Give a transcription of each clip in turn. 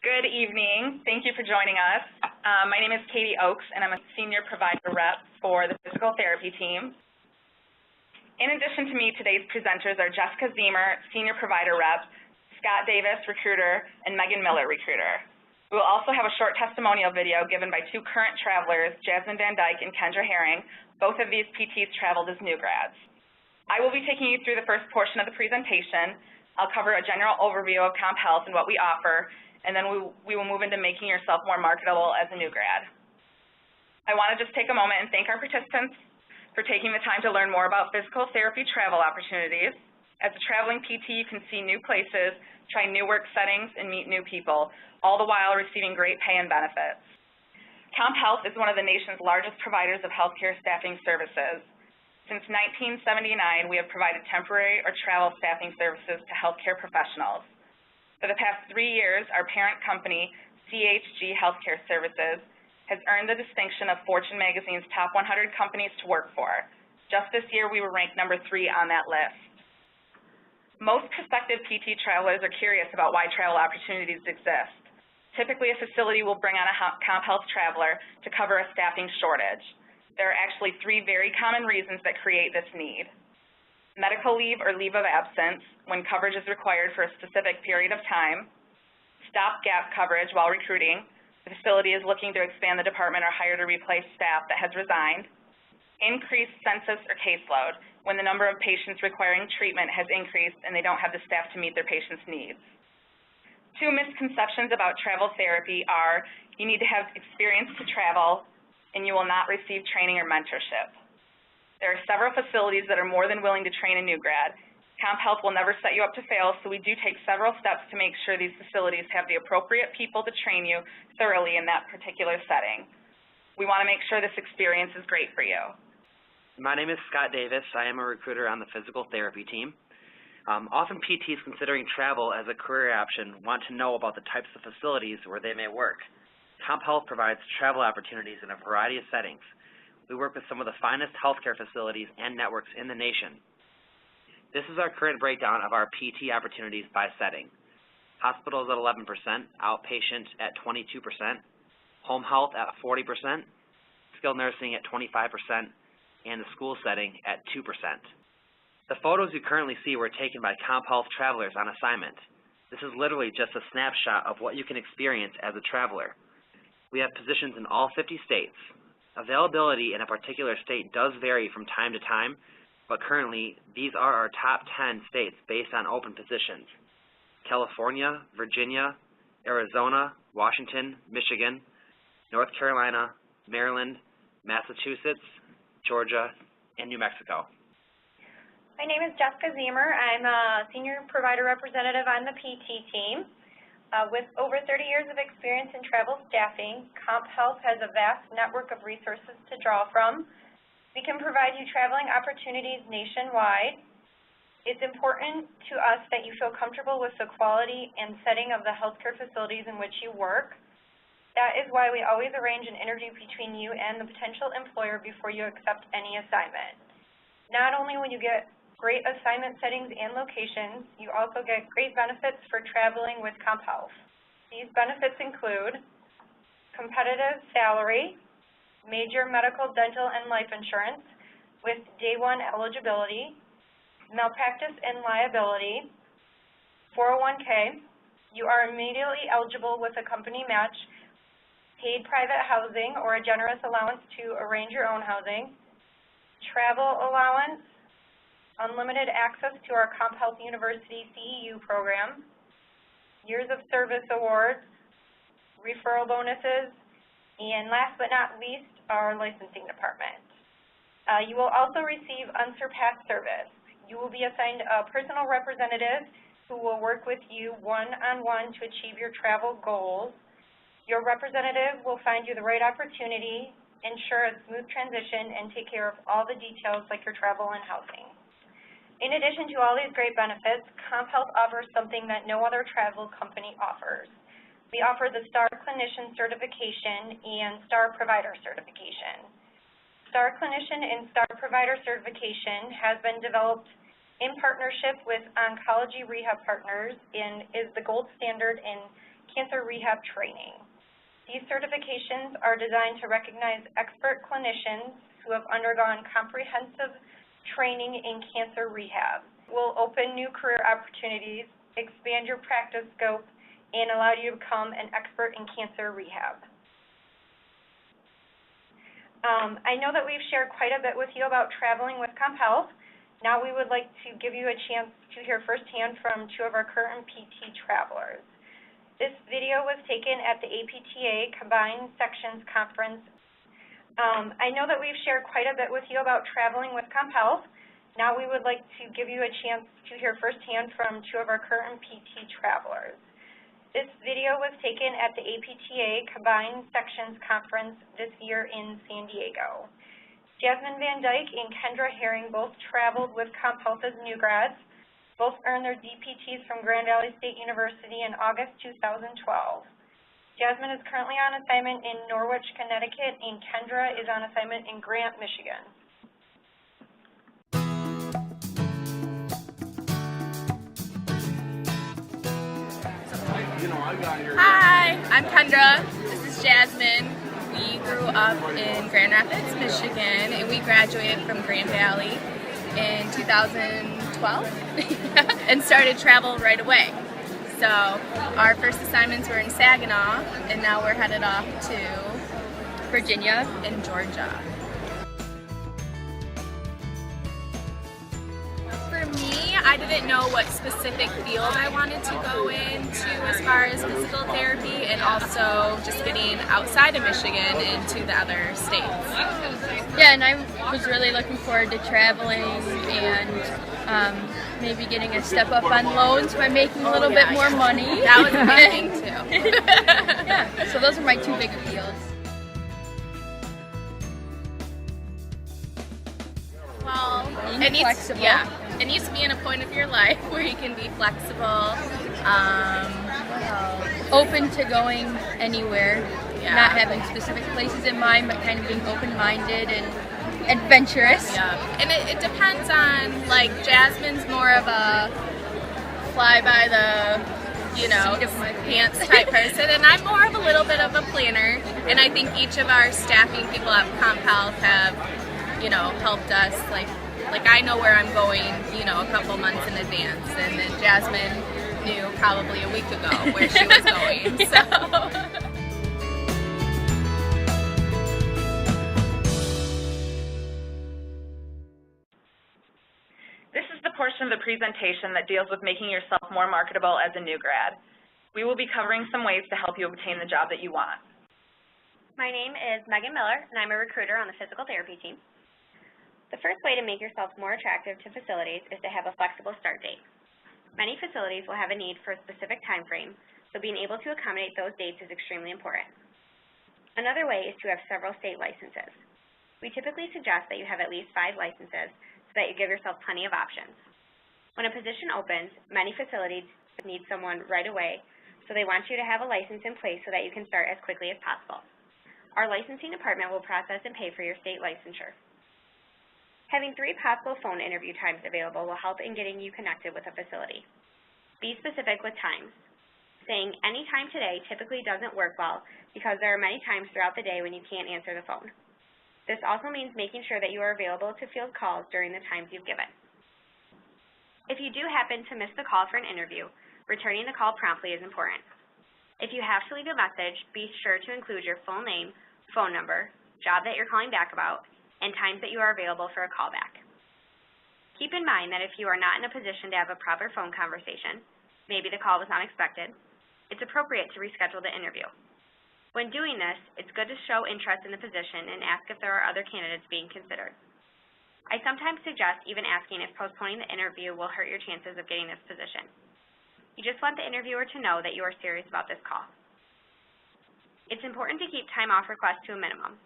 Good evening. Thank you for joining us. My name is Katie Oakes, and I'm a Senior Provider Rep for the Physical Therapy team. In addition to me, today's presenters are Jessica Zemer, Senior Provider Rep, Scott Davis, Recruiter, and Megan Miller, Recruiter. We will also have a short testimonial video given by two current travelers, Jasmine VanDyke and Kendra Harring. Both of these PTs traveled as new grads. I will be taking you through the first portion of the presentation. I'll cover a general overview of CompHealth and what we offer, and then we will move into making yourself more marketable as a new grad. I want to just take a moment and thank our participants for taking the time to learn more about physical therapy travel opportunities. As a traveling PT, you can see new places, try new work settings, and meet new people, all the while receiving great pay and benefits. CompHealth is one of the nation's largest providers of healthcare staffing services. Since 1979, we have provided temporary or travel staffing services to healthcare professionals. For the past 3 years, our parent company, CHG Healthcare Services, has earned the distinction of Fortune Magazine's Top 100 Companies to Work For. Just this year, we were ranked #3 on that list. Most prospective PT travelers are curious about why travel opportunities exist. Typically, a facility will bring on a CompHealth traveler to cover a staffing shortage. There are actually 3 very common reasons that create this need. Medical leave or leave of absence, when coverage is required for a specific period of time. Stopgap coverage while recruiting. The facility is looking to expand the department or hire to replace staff that has resigned. Increased census or caseload, when the number of patients requiring treatment has increased and they don't have the staff to meet their patients' needs. 2 misconceptions about travel therapy are you need to have experience to travel and you will not receive training or mentorship. There are several facilities that are more than willing to train a new grad. CompHealth will never set you up to fail, so we do take several steps to make sure these facilities have the appropriate people to train you thoroughly in that particular setting. We want to make sure this experience is great for you. My name is Scott Davis. I am a recruiter on the physical therapy team. Often PTs considering travel as a career option want to know about the types of facilities where they may work. CompHealth provides travel opportunities in a variety of settings. We work with some of the finest healthcare facilities and networks in the nation. This is our current breakdown of our PT opportunities by setting. Hospitals at 11%, outpatient at 22%, home health at 40%, skilled nursing at 25%, and the school setting at 2%. The photos you currently see were taken by CompHealth travelers on assignment. This is literally just a snapshot of what you can experience as a traveler. We have positions in all 50 states. Availability in a particular state does vary from time to time, but currently these are our top 10 states based on open positions: California, Virginia, Arizona, Washington, Michigan, North Carolina, Maryland, Massachusetts, Georgia, and New Mexico. My name is Jessica Zemer. I'm a Senior Provider Representative on the PT team. With over 30 years of experience in travel staffing, CompHealth has a vast network of resources to draw from. We can provide you traveling opportunities nationwide. It's important to us that you feel comfortable with the quality and setting of the healthcare facilities in which you work. That is why we always arrange an interview between you and the potential employer before you accept any assignment. Not only will you get great assignment settings and locations, you also get great benefits for traveling with CompHealth. These benefits include competitive salary, major medical, dental, and life insurance with day 1 eligibility, malpractice and liability, 401k, you are immediately eligible with a company match, paid private housing or a generous allowance to arrange your own housing, travel allowance, unlimited access to our CompHealth University CEU program, years of service awards, referral bonuses, and last but not least, our licensing department. You will also receive unsurpassed service. You will be assigned a personal representative who will work with you one-on-one to achieve your travel goals. Your representative will find you the right opportunity, ensure a smooth transition, and take care of all the details like your travel and housing. In addition to all these great benefits, CompHealth offers something that no other travel company offers. We offer the STAR Clinician Certification and STAR Provider Certification. STAR Clinician and STAR Provider Certification has been developed in partnership with oncology rehab partners and is the gold standard in cancer rehab training. These certifications are designed to recognize expert clinicians who have undergone comprehensive training in cancer rehab. Will open new career opportunities, expand your practice scope, and allow you to become an expert in cancer rehab. I know that we've shared quite a bit with you about traveling with CompHealth. Now we would like to give you a chance to hear firsthand from two of our current PT travelers. This video was taken at the APTA Combined Sections Conference. I know that we've shared quite a bit with you about traveling with CompHealth. Now we would like to give you a chance to hear firsthand from two of our current PT travelers. This video was taken at the APTA Combined Sections Conference this year in San Diego. Jasmine VanDyke and Kendra Harring both traveled with CompHealth as new grads. Both earned their DPTs from Grand Valley State University in August 2012. Jasmine is currently on assignment in Norwich, Connecticut, and Kendra is on assignment in Grant, Michigan. Hi, I'm Kendra. This is Jasmine. We grew up in Grand Rapids, Michigan, and we graduated from Grand Valley in 2012 and started travel right away. So our first assignments were in Saginaw, and now we're headed off to Virginia and Georgia. For me, I didn't know what specific field I wanted to go into as far as physical therapy, and also just getting outside of Michigan into the other states. Yeah, and I was really looking forward to traveling and maybe getting a step up on loans by making a little bit more money. That was a big thing too. Yeah, so those are my two big appeals. Well, Being flexible. Yeah, it needs to be in a point of your life where you can be flexible. Open to going anywhere, Yeah. not having specific places in mind, but kind of being open-minded and adventurous. Yeah, and it depends on, like, Jasmine's more of a fly by the, you know, Seat of my pants type person, and I'm more of a little bit of a planner, and I think each of our staffing people at CompHealth have, you know, helped us, like I know where I'm going, you know, a couple months in advance, and then Jasmine knew probably a week ago where she was going, so. This is the portion of the presentation that deals with making yourself more marketable as a new grad. We will be covering some ways to help you obtain the job that you want. My name is Megan Miller, and I'm a recruiter on the physical therapy team. The first way to make yourself more attractive to facilities is to have a flexible start date. Many facilities will have a need for a specific time frame, so being able to accommodate those dates is extremely important. Another way is to have several state licenses. We typically suggest that you have at least 5 licenses so that you give yourself plenty of options. When a position opens, many facilities need someone right away, so they want you to have a license in place so that you can start as quickly as possible. Our licensing department will process and pay for your state licensure. Having 3 possible phone interview times available will help in getting you connected with a facility. Be specific with times. Saying any time today typically doesn't work well because there are many times throughout the day when you can't answer the phone. This also means making sure that you are available to field calls during the times you've given. If you do happen to miss the call for an interview, returning the call promptly is important. If you have to leave a message, be sure to include your full name, phone number, job that you're calling back about, and times that you are available for a callback. Keep in mind that if you are not in a position to have a proper phone conversation, maybe the call was unexpected, it's appropriate to reschedule the interview. When doing this, it's good to show interest in the position and ask if there are other candidates being considered. I sometimes suggest even asking if postponing the interview will hurt your chances of getting this position. You just want the interviewer to know that you are serious about this call. It's important to keep time off requests to a minimum.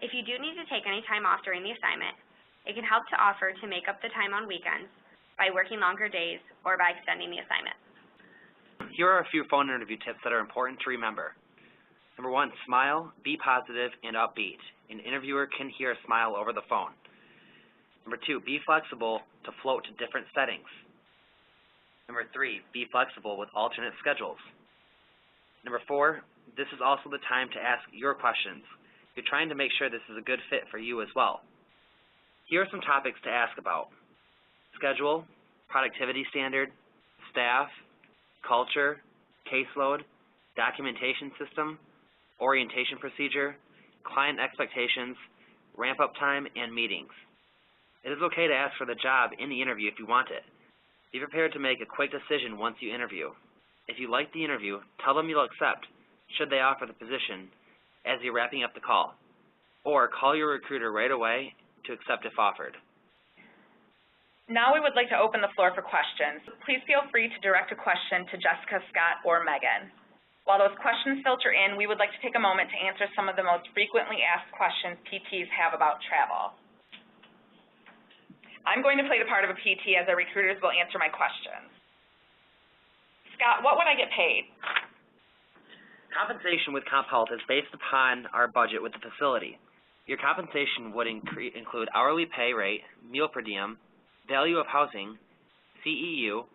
If you do need to take any time off during the assignment, it can help to offer to make up the time on weekends by working longer days or by extending the assignment. Here are a few phone interview tips that are important to remember. Number 1, smile, be positive, and upbeat. An interviewer can hear a smile over the phone. Number 2, be flexible to float to different settings. Number 3, be flexible with alternate schedules. Number 4, this is also the time to ask your questions. You're trying to make sure this is a good fit for you as well. Here are some topics to ask about: schedule, productivity standard, staff, culture, caseload, documentation system, orientation procedure, client expectations, ramp-up time, and meetings. It is okay to ask for the job in the interview if you want it. Be prepared to make a quick decision once you interview. If you like the interview, tell them you'll accept, should they offer the position, as you're wrapping up the call. Or call your recruiter right away to accept if offered. Now we would like to open the floor for questions. Please feel free to direct a question to Jessica, Scott, or Megan. While those questions filter in, we would like to take a moment to answer some of the most frequently asked questions PTs have about travel. I'm going to play the part of a PT as our recruiters will answer my questions. Scott, what would I get paid? Compensation with CompHealth is based upon our budget with the facility. Your compensation would include hourly pay rate, meal per diem, value of housing, CEU,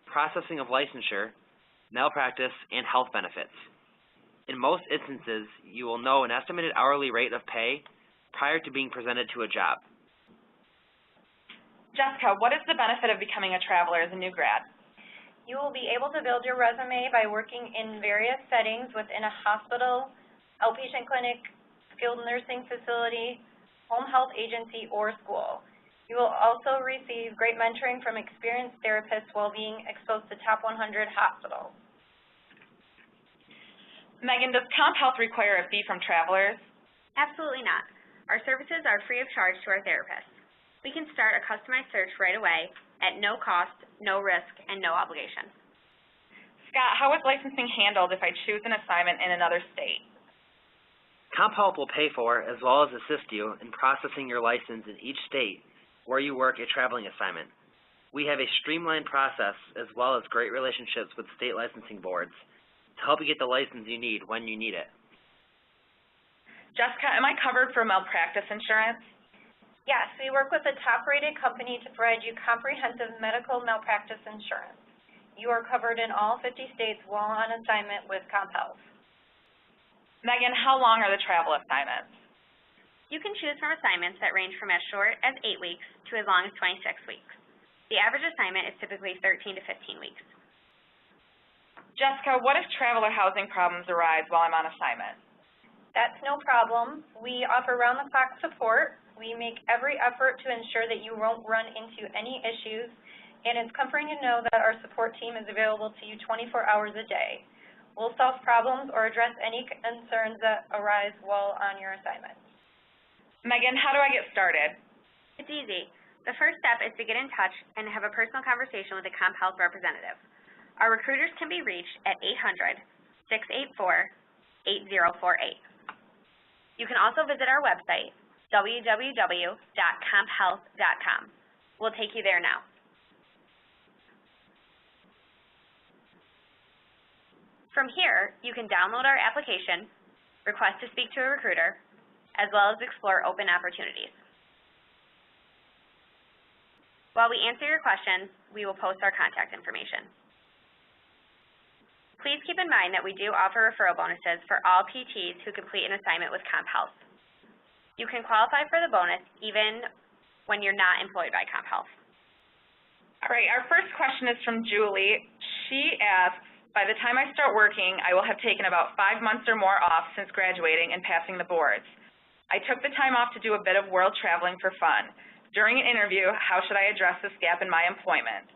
processing of licensure, malpractice, and health benefits. In most instances, you will know an estimated hourly rate of pay prior to being presented to a job. Jessica, what is the benefit of becoming a traveler as a new grad? You will be able to build your resume by working in various settings within a hospital, outpatient clinic, skilled nursing facility, home health agency, or school. You will also receive great mentoring from experienced therapists while being exposed to top 100 hospitals. Megan, does CompHealth require a fee from travelers? Absolutely not. Our services are free of charge to our therapists. We can start a customized search right away at no cost, no risk, and no obligation. Scott, how is licensing handled if I choose an assignment in another state? CompHealth will pay for, as well as assist you in processing your license in each state where you work a traveling assignment. We have a streamlined process as well as great relationships with state licensing boards to help you get the license you need when you need it. Jessica, am I covered for malpractice insurance? Yes, we work with a top-rated company to provide you comprehensive medical malpractice insurance. You are covered in all 50 states while on assignment with CompHealth. Megan, how long are the travel assignments? You can choose from assignments that range from as short as 8 weeks to as long as 26 weeks. The average assignment is typically 13 to 15 weeks. Jessica, what if traveler housing problems arise while I'm on assignment? That's no problem. We offer round-the-clock support. We make every effort to ensure that you won't run into any issues, and it's comforting to know that our support team is available to you 24 hours a day. We'll solve problems or address any concerns that arise while on your assignment. Megan, how do I get started? It's easy. The first step is to get in touch and have a personal conversation with a CompHealth representative. Our recruiters can be reached at 800-684-8048. You can also visit our website, www.comphealth.com. We'll take you there now. From here, you can download our application, request to speak to a recruiter, as well as explore open opportunities. While we answer your questions, we will post our contact information. Please keep in mind that we do offer referral bonuses for all PTs who complete an assignment with CompHealth. You can qualify for the bonus even when you're not employed by CompHealth. All right, our first question is from Julie. She asks, by the time I start working, I will have taken about 5 months or more off since graduating and passing the boards. I took the time off to do a bit of world traveling for fun. During an interview, how should I address this gap in my employment?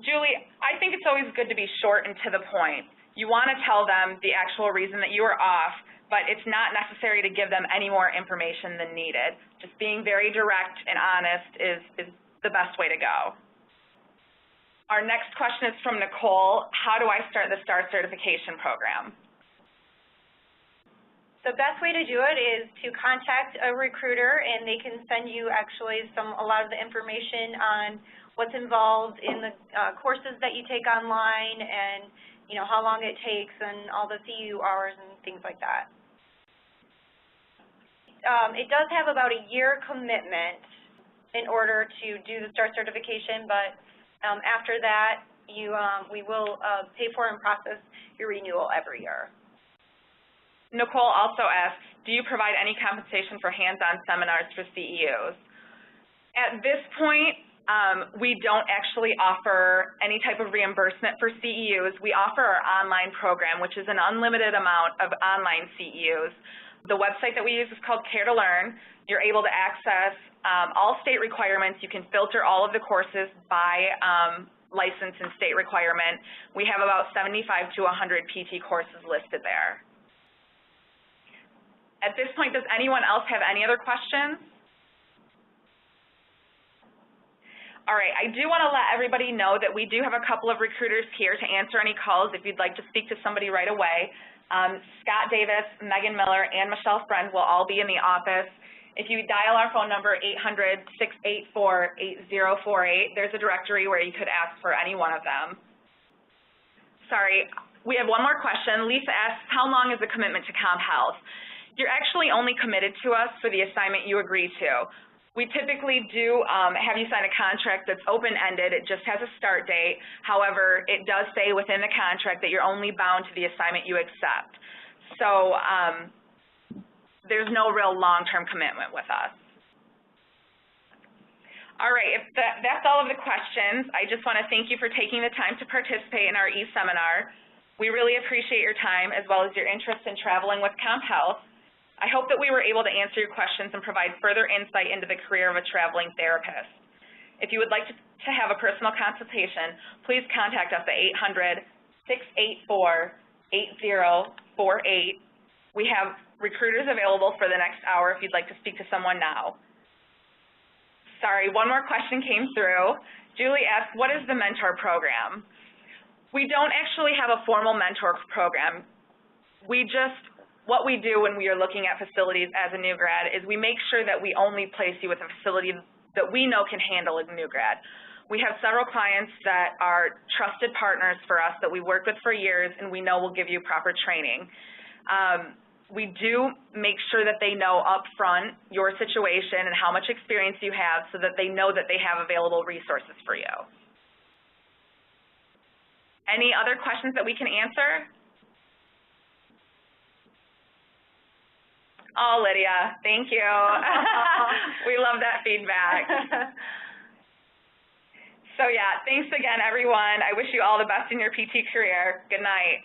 Julie, I think it's always good to be short and to the point. You want to tell them the actual reason that you are off, but it's not necessary to give them any more information than needed. Just being very direct and honest is the best way to go. Our next question is from Nicole. How do I start the STAR certification program? The best way to do it is to contact a recruiter, and they can send you actually a lot of the information on what's involved in the courses that you take online, and how long it takes, and all the CEU hours and things like that. It does have about a year commitment in order to do the STAR certification, but after that, we will pay for and process your renewal every year. Nicole also asks, do you provide any compensation for hands-on seminars for CEUs? At this point, we don't actually offer any type of reimbursement for CEUs. We offer our online program, which is an unlimited amount of online CEUs. The website that we use is called Care to Learn. You're able to access all state requirements. You can filter all of the courses by license and state requirement. We have about 75 to 100 PT courses listed there. At this point, does anyone else have any other questions? All right, I do want to let everybody know that we do have a couple of recruiters here to answer any calls if you'd like to speak to somebody right away. Scott Davis, Megan Miller, and Michelle Friend will all be in the office. If you dial our phone number, 800-684-8048, there's a directory where you could ask for any one of them. Sorry, we have one more question. Lisa asks, how long is the commitment to CompHealth? You're actually only committed to us for the assignment you agree to. We typically do have you sign a contract that's open-ended. It just has a start date. However, it does say within the contract that you're only bound to the assignment you accept. So there's no real long-term commitment with us. All right, if that's all of the questions. I just want to thank you for taking the time to participate in our e-seminar. We really appreciate your time as well as your interest in traveling with CompHealth. I hope that we were able to answer your questions and provide further insight into the career of a traveling therapist. If you would like to have a personal consultation, please contact us at 800-684-8048. We have recruiters available for the next hour if you'd like to speak to someone now. Sorry, one more question came through. Julie asked, what is the mentor program? We don't actually have a formal mentor program. What we do when we are looking at facilities as a new grad is we make sure that we only place you with a facility that we know can handle a new grad. We have several clients that are trusted partners for us that we work with for years and we know will give you proper training. We do make sure that they know up front your situation and how much experience you have so that they know that they have available resources for you. Any other questions that we can answer? Oh, Lydia, thank you. We love that feedback. So yeah, thanks again, everyone. I wish you all the best in your PT career. Good night.